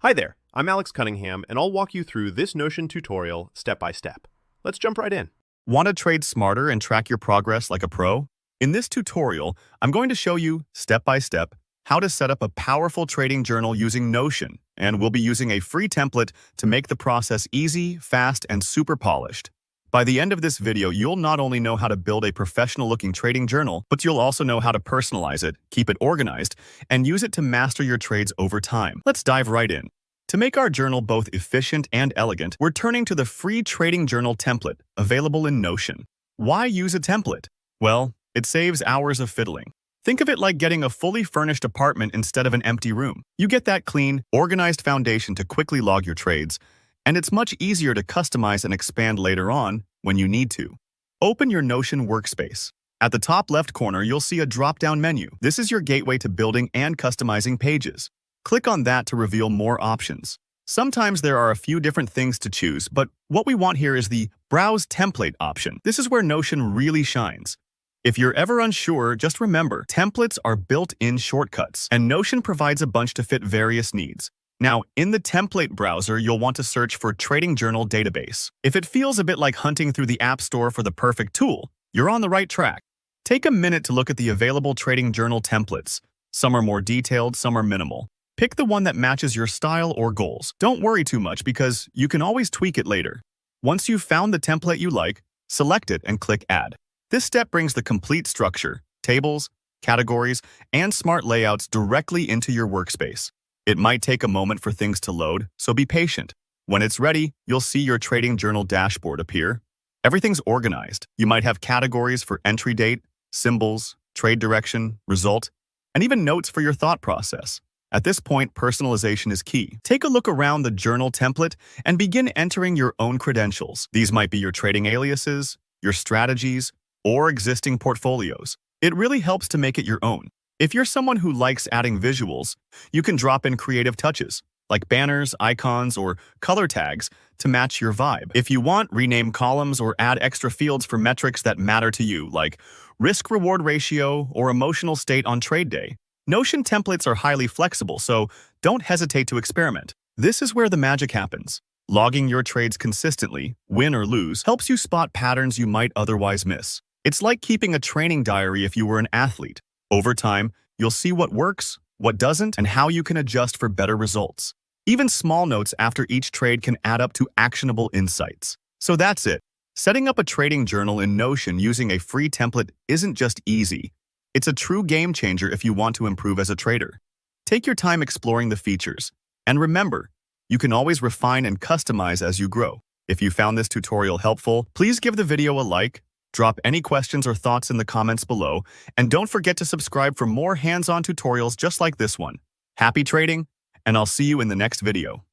Hi there, I'm Alex Cunningham, and I'll walk you through this Notion tutorial step by step. Let's jump right in. Want to trade smarter and track your progress like a pro? In this tutorial, I'm going to show you, step by step, how to set up a powerful trading journal using Notion, and we'll be using a free template to make the process easy, fast, and super polished. By the end of this video, you'll not only know how to build a professional-looking trading journal, but you'll also know how to personalize it, keep it organized, and use it to master your trades over time. Let's dive right in. To make our journal both efficient and elegant, we're turning to the free trading journal template available in Notion. Why use a template? Well, it saves hours of fiddling. Think of it like getting a fully furnished apartment instead of an empty room. You get that clean, organized foundation to quickly log your trades, and it's much easier to customize and expand later on when you need to. Open your Notion workspace. At the top left corner, you'll see a drop-down menu. This is your gateway to building and customizing pages. Click on that to reveal more options. Sometimes there are a few different things to choose, but what we want here is the Browse Template option. This is where Notion really shines. If you're ever unsure, just remember, templates are built-in shortcuts, and Notion provides a bunch to fit various needs. Now, in the template browser, you'll want to search for Trading Journal Database. If it feels a bit like hunting through the App Store for the perfect tool, you're on the right track. Take a minute to look at the available trading journal templates. Some are more detailed, some are minimal. Pick the one that matches your style or goals. Don't worry too much because you can always tweak it later. Once you've found the template you like, select it and click Add. This step brings the complete structure, tables, categories, and smart layouts directly into your workspace. It might take a moment for things to load, so be patient. When it's ready, you'll see your trading journal dashboard appear. Everything's organized. You might have categories for entry date, symbols, trade direction, result, and even notes for your thought process. At this point, personalization is key. Take a look around the journal template and begin entering your own credentials. These might be your trading aliases, your strategies, or existing portfolios. It really helps to make it your own. If you're someone who likes adding visuals, you can drop in creative touches, like banners, icons, or color tags to match your vibe. If you want, rename columns or add extra fields for metrics that matter to you, like risk-reward ratio or emotional state on trade day. Notion templates are highly flexible, so don't hesitate to experiment. This is where the magic happens. Logging your trades consistently, win or lose, helps you spot patterns you might otherwise miss. It's like keeping a training diary if you were an athlete. Over time, you'll see what works, what doesn't, and how you can adjust for better results. Even small notes after each trade can add up to actionable insights. So that's it. Setting up a trading journal in Notion using a free template isn't just easy. It's a true game changer if you want to improve as a trader. Take your time exploring the features. And remember, you can always refine and customize as you grow. If you found this tutorial helpful, please give the video a like, drop any questions or thoughts in the comments below, and don't forget to subscribe for more hands-on tutorials just like this one. Happy trading, and I'll see you in the next video.